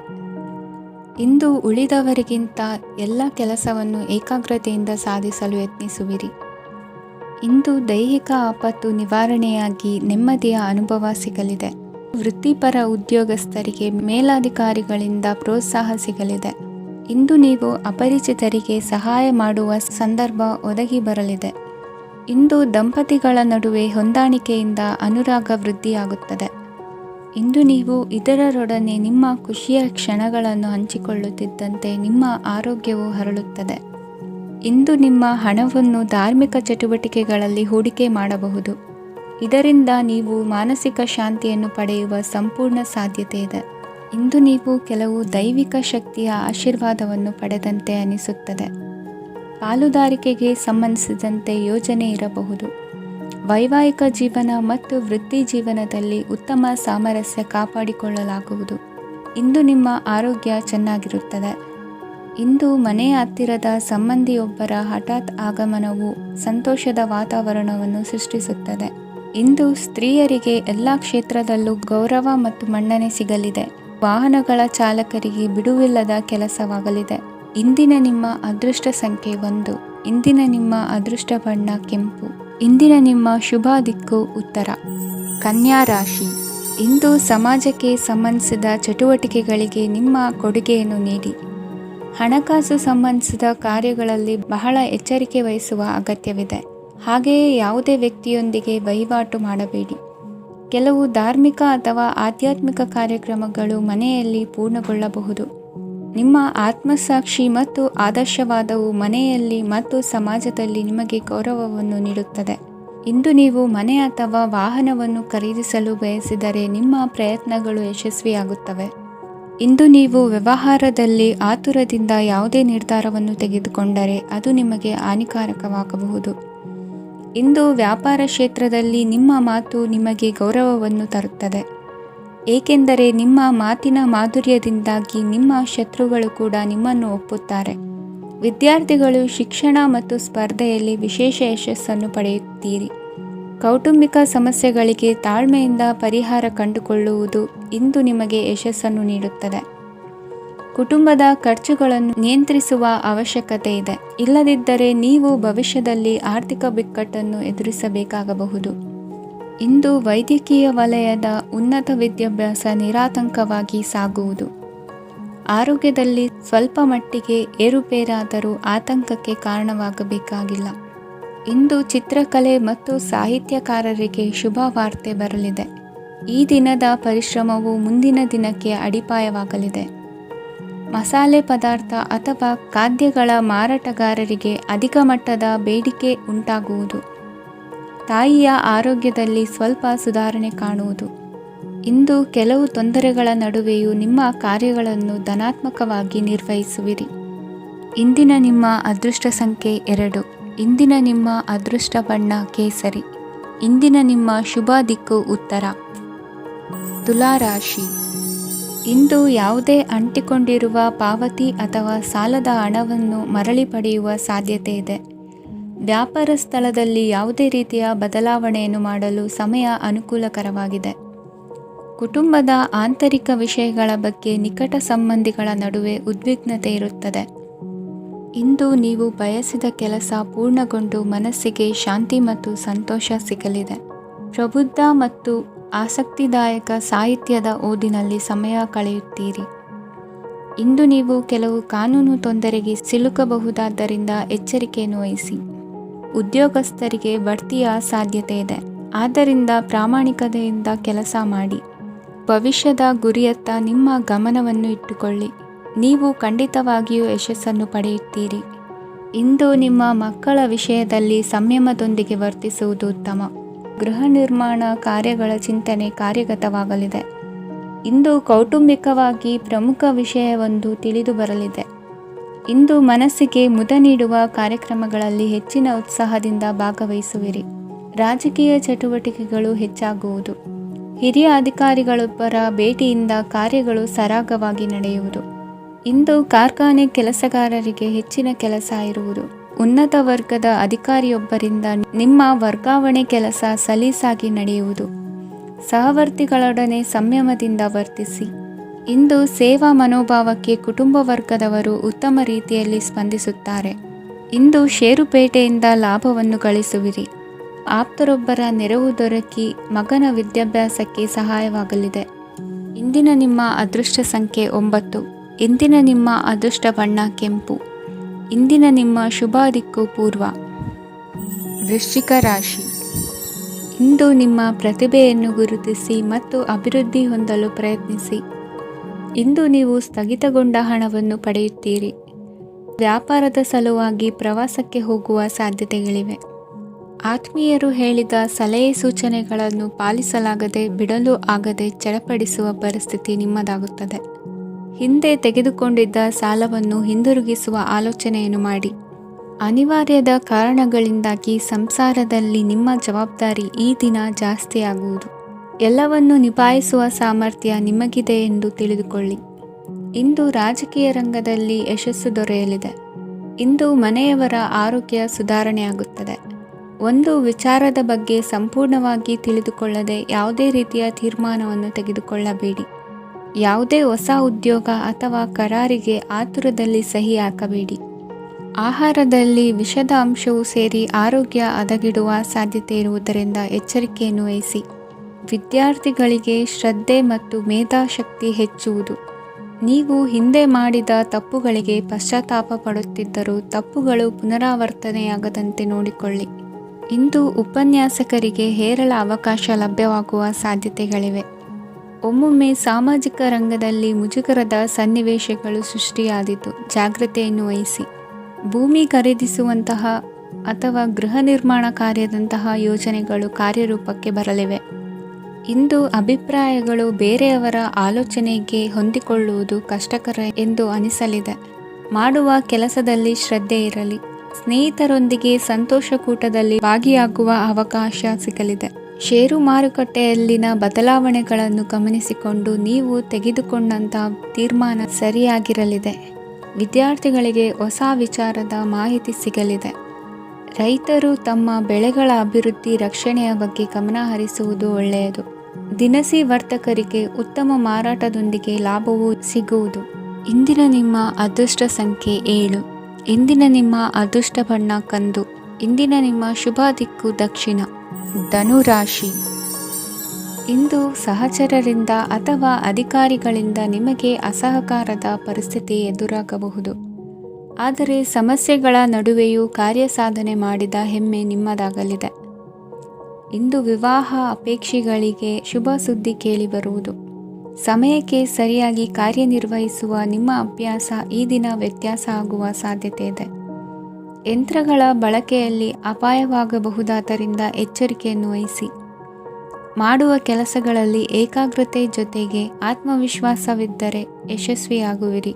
ಇಂದು ಉಳಿದವರಿಗಿಂತ ಎಲ್ಲ ಕೆಲಸವನ್ನು ಏಕಾಗ್ರತೆಯಿಂದ ಸಾಧಿಸಲು ಯತ್ನಿಸುವಿರಿ. ಇಂದು ದೈಹಿಕ ಆಪತ್ತು ನಿವಾರಣೆಯಾಗಿ ನೆಮ್ಮದಿಯ ಅನುಭವ ಸಿಗಲಿದೆ. ವೃತ್ತಿಪರ ಉದ್ಯೋಗಸ್ಥರಿಗೆ ಮೇಲಾಧಿಕಾರಿಗಳಿಂದ ಪ್ರೋತ್ಸಾಹ ಸಿಗಲಿದೆ. ಇಂದು ನೀವು ಅಪರಿಚಿತರಿಗೆ ಸಹಾಯ ಮಾಡುವ ಸಂದರ್ಭ ಒದಗಿ ಬರಲಿದೆ. ಇಂದು ದಂಪತಿಗಳ ನಡುವೆ ಹೊಂದಾಣಿಕೆಯಿಂದ ಅನುರಾಗ ವೃದ್ಧಿಯಾಗುತ್ತದೆ. ಇಂದು ನೀವು ಇತರರೊಡನೆ ನಿಮ್ಮ ಖುಷಿಯ ಕ್ಷಣಗಳನ್ನು ಹಂಚಿಕೊಳ್ಳುತ್ತಿದ್ದಂತೆ ನಿಮ್ಮ ಆರೋಗ್ಯವು ಹರಳುತ್ತದೆ. ಇಂದು ನಿಮ್ಮ ಹಣವನ್ನು ಧಾರ್ಮಿಕ ಚಟುವಟಿಕೆಗಳಲ್ಲಿ ಹೂಡಿಕೆ ಮಾಡಬಹುದು. ಇದರಿಂದ ನೀವು ಮಾನಸಿಕ ಶಾಂತಿಯನ್ನು ಪಡೆಯುವ ಸಂಪೂರ್ಣ ಸಾಧ್ಯತೆ ಇದೆ. ಇಂದು ನೀವು ಕೆಲವು ದೈವಿಕ ಶಕ್ತಿಯ ಆಶೀರ್ವಾದವನ್ನು ಪಡೆದಂತೆ ಅನಿಸುತ್ತದೆ. ಪಾಲುದಾರಿಕೆಗೆ ಸಂಬಂಧಿಸಿದಂತೆ ಯೋಜನೆ ಇರಬಹುದು. ವೈವಾಹಿಕ ಜೀವನ ಮತ್ತು ವೃತ್ತಿ ಜೀವನದಲ್ಲಿ ಉತ್ತಮ ಸಾಮರಸ್ಯ ಕಾಪಾಡಿಕೊಳ್ಳಲಾಗುವುದು. ಇಂದು ನಿಮ್ಮ ಆರೋಗ್ಯ ಚೆನ್ನಾಗಿರುತ್ತದೆ. ಇಂದು ಮನೆಯ ಹತ್ತಿರದ ಸಂಬಂಧಿಯೊಬ್ಬರ ಹಠಾತ್ ಆಗಮನವು ಸಂತೋಷದ ವಾತಾವರಣವನ್ನು ಸೃಷ್ಟಿಸುತ್ತದೆ. ಇಂದು ಸ್ತ್ರೀಯರಿಗೆ ಎಲ್ಲ ಕ್ಷೇತ್ರದಲ್ಲೂ ಗೌರವ ಮತ್ತು ಮನ್ನಣೆ ಸಿಗಲಿದೆ. ವಾಹನಗಳ ಚಾಲಕರಿಗೆ ಬಿಡುವಿಲ್ಲದ ಕೆಲಸವಾಗಲಿದೆ. ಇಂದಿನ ನಿಮ್ಮ ಅದೃಷ್ಟ ಸಂಖ್ಯೆ 1. ಇಂದಿನ ನಿಮ್ಮ ಅದೃಷ್ಟ ಬಣ್ಣ ಕೆಂಪು. ಇಂದಿನ ನಿಮ್ಮ ಶುಭ ದಿಕ್ಕು ಉತ್ತರ. ಕನ್ಯಾ ರಾಶಿ. ಇಂದು ಸಮಾಜಕ್ಕೆ ಸಂಬಂಧಿಸಿದ ಚಟುವಟಿಕೆಗಳಿಗೆ ನಿಮ್ಮ ಕೊಡುಗೆಯನ್ನು ನೀಡಿ. ಹಣಕಾಸು ಸಂಬಂಧಿಸಿದ ಕಾರ್ಯಗಳಲ್ಲಿ ಬಹಳ ಎಚ್ಚರಿಕೆ ವಹಿಸುವ ಅಗತ್ಯವಿದೆ. ಹಾಗೆಯೇ ಯಾವುದೇ ವ್ಯಕ್ತಿಯೊಂದಿಗೆ ವಹಿವಾಟು ಮಾಡಬೇಡಿ. ಕೆಲವು ಧಾರ್ಮಿಕ ಅಥವಾ ಆಧ್ಯಾತ್ಮಿಕ ಕಾರ್ಯಕ್ರಮಗಳು ಮನೆಯಲ್ಲಿ ಪೂರ್ಣಗೊಳ್ಳಬಹುದು. ನಿಮ್ಮ ಆತ್ಮಸಾಕ್ಷಿ ಮತ್ತು ಆದರ್ಶವಾದವು ಮನೆಯಲ್ಲಿ ಮತ್ತು ಸಮಾಜದಲ್ಲಿ ನಿಮಗೆ ಗೌರವವನ್ನು ನೀಡುತ್ತದೆ. ಇಂದು ನೀವು ಮನೆ ಅಥವಾ ವಾಹನವನ್ನು ಖರೀದಿಸಲು ಬಯಸಿದರೆ ನಿಮ್ಮ ಪ್ರಯತ್ನಗಳು ಯಶಸ್ವಿಯಾಗುತ್ತವೆ. ಇಂದು ನೀವು ವ್ಯವಹಾರದಲ್ಲಿ ಆತುರದಿಂದ ಯಾವುದೇ ನಿರ್ಧಾರವನ್ನು ತೆಗೆದುಕೊಂಡರೆ ಅದು ನಿಮಗೆ ಹಾನಿಕಾರಕವಾಗಬಹುದು. ಇಂದು ವ್ಯಾಪಾರ ಕ್ಷೇತ್ರದಲ್ಲಿ ನಿಮ್ಮ ಮಾತು ನಿಮಗೆ ಗೌರವವನ್ನು ತರುತ್ತದೆ, ಏಕೆಂದರೆ ನಿಮ್ಮ ಮಾತಿನ ಮಾಧುರ್ಯದಿಂದಾಗಿ ನಿಮ್ಮ ಶತ್ರುಗಳು ಕೂಡ ನಿಮ್ಮನ್ನು ಒಪ್ಪುತ್ತಾರೆ. ವಿದ್ಯಾರ್ಥಿಗಳು ಶಿಕ್ಷಣ ಮತ್ತು ಸ್ಪರ್ಧೆಯಲ್ಲಿ ವಿಶೇಷ ಯಶಸ್ಸನ್ನು ಪಡೆಯುತ್ತೀರಿ. ಕೌಟುಂಬಿಕ ಸಮಸ್ಯೆಗಳಿಗೆ ತಾಳ್ಮೆಯಿಂದ ಪರಿಹಾರ ಕಂಡುಕೊಳ್ಳುವುದು ಇಂದು ನಿಮಗೆ ಯಶಸ್ಸನ್ನು ನೀಡುತ್ತದೆ. ಕುಟುಂಬದ ಖರ್ಚುಗಳನ್ನು ನಿಯಂತ್ರಿಸುವ ಅವಶ್ಯಕತೆ ಇದೆ. ಇಲ್ಲದಿದ್ದರೆ ನೀವು ಭವಿಷ್ಯದಲ್ಲಿ ಆರ್ಥಿಕ ಬಿಕ್ಕಟ್ಟನ್ನು ಎದುರಿಸಬೇಕಾಗಬಹುದು. ಇಂದು ವೈದ್ಯಕೀಯ ವಲಯದ ಉನ್ನತ ವಿದ್ಯಾಭ್ಯಾಸ ನಿರಾತಂಕವಾಗಿ ಸಾಗುವುದು. ಆರೋಗ್ಯದಲ್ಲಿ ಸ್ವಲ್ಪ ಮಟ್ಟಿಗೆ ಏರುಪೇರಾದರೂ ಆತಂಕಕ್ಕೆ ಕಾರಣವಾಗಬೇಕಾಗಿಲ್ಲ. ಇಂದು ಚಿತ್ರಕಲೆ ಮತ್ತು ಸಾಹಿತ್ಯಕಾರರಿಗೆ ಶುಭ ವಾರ್ತೆ ಬರಲಿದೆ. ಈ ದಿನದ ಪರಿಶ್ರಮವು ಮುಂದಿನ ದಿನಕ್ಕೆ ಅಡಿಪಾಯವಾಗಲಿದೆ. ಮಸಾಲೆ ಪದಾರ್ಥ ಅಥವಾ ಖಾದ್ಯಗಳ ಮಾರಾಟಗಾರರಿಗೆ ಅಧಿಕ ಮಟ್ಟದ ಬೇಡಿಕೆ ಉಂಟಾಗುವುದು. ತಾಯಿಯ ಆರೋಗ್ಯದಲ್ಲಿ ಸ್ವಲ್ಪ ಸುಧಾರಣೆ ಕಾಣುವುದು. ಇಂದು ಕೆಲವು ತೊಂದರೆಗಳ ನಡುವೆಯೂ ನಿಮ್ಮ ಕಾರ್ಯಗಳನ್ನು ಧನಾತ್ಮಕವಾಗಿ ನಿರ್ವಹಿಸುವಿರಿ. ಇಂದಿನ ನಿಮ್ಮ ಅದೃಷ್ಟ ಸಂಖ್ಯೆ 2. ಇಂದಿನ ನಿಮ್ಮ ಅದೃಷ್ಟ ಬಣ್ಣ ಕೇಸರಿ. ಇಂದಿನ ನಿಮ್ಮ ಶುಭ ದಿಕ್ಕು ಉತ್ತರ. ತುಲಾ ರಾಶಿ. ಇಂದು ಯಾವುದೇ ಅಂಟಿಕೊಂಡಿರುವ ಪಾವತಿ ಅಥವಾ ಸಾಲದ ಹಣವನ್ನು ಮರಳಿ ಪಡೆಯುವ ಸಾಧ್ಯತೆ ಇದೆ. ವ್ಯಾಪಾರ ಸ್ಥಳದಲ್ಲಿ ಯಾವುದೇ ರೀತಿಯ ಬದಲಾವಣೆಯನ್ನು ಮಾಡಲು ಸಮಯ ಅನುಕೂಲಕರವಾಗಿದೆ. ಕುಟುಂಬದ ಆಂತರಿಕ ವಿಷಯಗಳ ಬಗ್ಗೆ ನಿಕಟ ಸಂಬಂಧಿಗಳ ನಡುವೆ ಉದ್ವಿಗ್ನತೆ ಇರುತ್ತದೆ. ಇಂದು ನೀವು ಬಯಸಿದ ಕೆಲಸ ಪೂರ್ಣಗೊಂಡು ಮನಸ್ಸಿಗೆ ಶಾಂತಿ ಮತ್ತು ಸಂತೋಷ ಸಿಗಲಿದೆ. ಪ್ರಬುದ್ಧ ಮತ್ತು ಆಸಕ್ತಿದಾಯಕ ಸಾಹಿತ್ಯದ ಓದಿನಲ್ಲಿ ಸಮಯ ಕಳೆಯುತ್ತೀರಿ. ಇಂದು ನೀವು ಕೆಲವು ಕಾನೂನು ತೊಂದರೆಗೆ ಸಿಲುಕಬಹುದಾದ್ದರಿಂದ ಎಚ್ಚರಿಕೆಯನ್ನು ವಹಿಸಿ. ಉದ್ಯೋಗಸ್ಥರಿಗೆ ಬಡ್ತಿಯ ಸಾಧ್ಯತೆ ಇದೆ, ಆದ್ದರಿಂದ ಪ್ರಾಮಾಣಿಕತೆಯಿಂದ ಕೆಲಸ ಮಾಡಿ. ಭವಿಷ್ಯದ ಗುರಿಯತ್ತ ನಿಮ್ಮ ಗಮನವನ್ನು ಇಟ್ಟುಕೊಳ್ಳಿ. ನೀವು ಖಂಡಿತವಾಗಿಯೂ ಯಶಸ್ಸನ್ನು ಪಡೆಯುತ್ತೀರಿ. ಇಂದು ನಿಮ್ಮ ಮಕ್ಕಳ ವಿಷಯದಲ್ಲಿ ಸಂಯಮದೊಂದಿಗೆ ವರ್ತಿಸುವುದು ಉತ್ತಮ. ಗೃಹ ನಿರ್ಮಾಣ ಕಾರ್ಯಗಳ ಚಿಂತನೆ ಕಾರ್ಯಗತವಾಗಲಿದೆ. ಇಂದು ಕೌಟುಂಬಿಕವಾಗಿ ಪ್ರಮುಖ ವಿಷಯವೊಂದು ತಿಳಿದು ಬರಲಿದೆ. ಇಂದು ಮನಸ್ಸಿಗೆ ಮುದ ನೀಡುವ ಕಾರ್ಯಕ್ರಮಗಳಲ್ಲಿ ಹೆಚ್ಚಿನ ಉತ್ಸಾಹದಿಂದ ಭಾಗವಹಿಸುವಿರಿ. ರಾಜಕೀಯ ಚಟುವಟಿಕೆಗಳು ಹೆಚ್ಚಾಗುವುದು. ಹಿರಿಯ ಅಧಿಕಾರಿಗಳೊಬ್ಬರ ಭೇಟಿಯಿಂದ ಕಾರ್ಯಗಳು ಸರಾಗವಾಗಿ ನಡೆಯುವುದು. ಇಂದು ಕಾರ್ಖಾನೆ ಕೆಲಸಗಾರರಿಗೆ ಹೆಚ್ಚಿನ ಕೆಲಸ ಇರುವುದು. ಉನ್ನತ ವರ್ಗದ ಅಧಿಕಾರಿಯೊಬ್ಬರಿಂದ ನಿಮ್ಮ ವರ್ಗಾವಣೆ ಕೆಲಸ ಸಲೀಸಾಗಿ ನಡೆಯುವುದು. ಸಹವರ್ತಿಗಳೊಡನೆ ಸಂಯಮದಿಂದ ವರ್ತಿಸಿ. ಇಂದು ಸೇವಾ ಮನೋಭಾವಕ್ಕೆ ಕುಟುಂಬ ವರ್ಗದವರು ಉತ್ತಮ ರೀತಿಯಲ್ಲಿ ಸ್ಪಂದಿಸುತ್ತಾರೆ. ಇಂದು ಷೇರುಪೇಟೆಯಿಂದ ಲಾಭವನ್ನು ಗಳಿಸುವಿರಿ. ಆಪ್ತರೊಬ್ಬರ ನೆರವು ದೊರಕಿ ಮಗನ ವಿದ್ಯಾಭ್ಯಾಸಕ್ಕೆ ಸಹಾಯವಾಗಲಿದೆ. ಇಂದಿನ ನಿಮ್ಮ ಅದೃಷ್ಟ ಸಂಖ್ಯೆ 9. ಇಂದಿನ ನಿಮ್ಮ ಅದೃಷ್ಟ ಬಣ್ಣ ಕೆಂಪು. ಇಂದಿನ ನಿಮ್ಮ ಶುಭ ದಿಕ್ಕು ಪೂರ್ವ. ವೃಶ್ಚಿಕ ರಾಶಿ. ಇಂದು ನಿಮ್ಮ ಪ್ರತಿಭೆಯನ್ನು ಗುರುತಿಸಿ ಮತ್ತು ಅಭಿವೃದ್ಧಿ ಹೊಂದಲು ಪ್ರಯತ್ನಿಸಿ. ಇಂದು ನೀವು ಸ್ಥಗಿತಗೊಂಡ ಹಣವನ್ನು ಪಡೆಯುತ್ತೀರಿ. ವ್ಯಾಪಾರದ ಸಲುವಾಗಿ ಪ್ರವಾಸಕ್ಕೆ ಹೋಗುವ ಸಾಧ್ಯತೆಗಳಿವೆ. ಆತ್ಮೀಯರು ಹೇಳಿದ ಸಲಹೆ ಸೂಚನೆಗಳನ್ನು ಪಾಲಿಸಲಾಗದೆ ಬಿಡಲು ಆಗದೆ ಚಡಪಡಿಸುವ ಪರಿಸ್ಥಿತಿ ನಿಮ್ಮದಾಗುತ್ತದೆ. ಹಿಂದೆ ತೆಗೆದುಕೊಂಡಿದ್ದ ಸಾಲವನ್ನು ಹಿಂದಿರುಗಿಸುವ ಆಲೋಚನೆಯನ್ನು ಮಾಡಿ. ಅನಿವಾರ್ಯದ ಕಾರಣಗಳಿಂದಾಗಿ ಸಂಸಾರದಲ್ಲಿ ನಿಮ್ಮ ಜವಾಬ್ದಾರಿ ಈ ದಿನ ಜಾಸ್ತಿಯಾಗುವುದು. ಎಲ್ಲವನ್ನು ನಿಭಾಯಿಸುವ ಸಾಮರ್ಥ್ಯ ನಿಮಗಿದೆ ಎಂದು ತಿಳಿದುಕೊಳ್ಳಿ. ಇಂದು ರಾಜಕೀಯ ರಂಗದಲ್ಲಿ ಯಶಸ್ಸು ದೊರೆಯಲಿದೆ. ಇಂದು ಮನೆಯವರ ಆರೋಗ್ಯ ಸುಧಾರಣೆಯಾಗುತ್ತದೆ. ಒಂದು ವಿಚಾರದ ಬಗ್ಗೆ ಸಂಪೂರ್ಣವಾಗಿ ತಿಳಿದುಕೊಳ್ಳದೆ ಯಾವುದೇ ರೀತಿಯ ತೀರ್ಮಾನವನ್ನು ತೆಗೆದುಕೊಳ್ಳಬೇಡಿ. ಯಾವುದೇ ಹೊಸ ಉದ್ಯೋಗ ಅಥವಾ ಕರಾರಿಗೆ ಆತುರದಲ್ಲಿ ಸಹಿ ಹಾಕಬೇಡಿ. ಆಹಾರದಲ್ಲಿ ವಿಷದ ಅಂಶವು ಸೇರಿ ಆರೋಗ್ಯ ಹದಗೆಡುವ ಸಾಧ್ಯತೆ ಇರುವುದರಿಂದ ಎಚ್ಚರಿಕೆಯನ್ನು ವಹಿಸಿ. ವಿದ್ಯಾರ್ಥಿಗಳಿಗೆ ಶ್ರದ್ಧೆ ಮತ್ತು ಮೇಧಾಶಕ್ತಿ ಹೆಚ್ಚುವುದು. ನೀವು ಹಿಂದೆ ಮಾಡಿದ ತಪ್ಪುಗಳಿಗೆ ಪಶ್ಚಾತ್ತಾಪ ಪಡುತ್ತಿದ್ದರೂ ತಪ್ಪುಗಳು ಪುನರಾವರ್ತನೆಯಾಗದಂತೆ ನೋಡಿಕೊಳ್ಳಿ. ಇಂದು ಉಪನ್ಯಾಸಕರಿಗೆ ಹೇರಳ ಅವಕಾಶ ಲಭ್ಯವಾಗುವ ಸಾಧ್ಯತೆಗಳಿವೆ. ಒಮ್ಮೊಮ್ಮೆ ಸಾಮಾಜಿಕ ರಂಗದಲ್ಲಿ ಮುಜುಗರದ ಸನ್ನಿವೇಶಗಳು ಸೃಷ್ಟಿಯಾದೀತು. ಜಾಗ್ರತೆಯನ್ನು ವಹಿಸಿ. ಭೂಮಿ ಖರೀದಿಸುವಂತಹ ಅಥವಾ ಗೃಹ ನಿರ್ಮಾಣ ಕಾರ್ಯದಂತಹ ಯೋಜನೆಗಳು ಕಾರ್ಯರೂಪಕ್ಕೆ ಬರಲಿವೆ. ಇಂದು ಅಭಿಪ್ರಾಯಗಳು ಬೇರೆಯವರ ಆಲೋಚನೆಗೆ ಹೊಂದಿಕೊಳ್ಳುವುದು ಕಷ್ಟಕರ ಎಂದು ಅನಿಸಲಿದೆ. ಮಾಡುವ ಕೆಲಸದಲ್ಲಿ ಶ್ರದ್ಧೆ ಇರಲಿ. ಸ್ನೇಹಿತರೊಂದಿಗೆ ಸಂತೋಷಕೂಟದಲ್ಲಿ ಭಾಗಿಯಾಗುವ ಅವಕಾಶ ಸಿಗಲಿದೆ. ಷೇರು ಮಾರುಕಟ್ಟೆಯಲ್ಲಿನ ಬದಲಾವಣೆಗಳನ್ನು ಗಮನಿಸಿಕೊಂಡು ನೀವು ತೆಗೆದುಕೊಂಡಂತಹ ತೀರ್ಮಾನ ಸರಿಯಾಗಿರಲಿದೆ. ವಿದ್ಯಾರ್ಥಿಗಳಿಗೆ ಹೊಸ ವಿಚಾರದ ಮಾಹಿತಿ ಸಿಗಲಿದೆ. ರೈತರು ತಮ್ಮ ಬೆಳೆಗಳ ಅಭಿವೃದ್ಧಿ ರಕ್ಷಣೆಯ ಬಗ್ಗೆ ಗಮನ ಹರಿಸುವುದು ಒಳ್ಳೆಯದು. ದಿನಸಿ ವರ್ತಕರಿಗೆ ಉತ್ತಮ ಮಾರಾಟದೊಂದಿಗೆ ಲಾಭವೂ ಸಿಗುವುದು. ಇಂದಿನ ನಿಮ್ಮ ಅದೃಷ್ಟ ಸಂಖ್ಯೆ 7. ಇಂದಿನ ನಿಮ್ಮ ಅದೃಷ್ಟ ಬಣ್ಣ ಕಂದು. ಇಂದಿನ ನಿಮ್ಮ ಶುಭ ದಿಕ್ಕು ದಕ್ಷಿಣ. ಧನುರಾಶಿ. ಇಂದು ಸಹಚರರಿಂದ ಅಥವಾ ಅಧಿಕಾರಿಗಳಿಂದ ನಿಮಗೆ ಅಸಹಕಾರದ ಪರಿಸ್ಥಿತಿ ಎದುರಾಗಬಹುದು. ಆದರೆ ಸಮಸ್ಯೆಗಳ ನಡುವೆಯೂ ಕಾರ್ಯಸಾಧನೆ ಮಾಡಿದ ಹೆಮ್ಮೆ ನಿಮ್ಮದಾಗಲಿದೆ. ಇಂದು ವಿವಾಹ ಅಪೇಕ್ಷಿಗಳಿಗೆ ಶುಭ ಸುದ್ದಿ ಕೇಳಿಬರುವುದು. ಸಮಯಕ್ಕೆ ಸರಿಯಾಗಿ ಕಾರ್ಯನಿರ್ವಹಿಸುವ ನಿಮ್ಮ ಅಭ್ಯಾಸ ಈ ದಿನ ವ್ಯತ್ಯಾಸ ಆಗುವ ಸಾಧ್ಯತೆ ಇದೆ. ಯಂತ್ರಗಳ ಬಳಕೆಯಲ್ಲಿ ಅಪಾಯವಾಗಬಹುದಾದ್ದರಿಂದ ಎಚ್ಚರಿಕೆಯನ್ನು ವಹಿಸಿ. ಮಾಡುವ ಕೆಲಸಗಳಲ್ಲಿ ಏಕಾಗ್ರತೆ ಜೊತೆಗೆ ಆತ್ಮವಿಶ್ವಾಸವಿದ್ದರೆ ಯಶಸ್ವಿಯಾಗುವಿರಿ.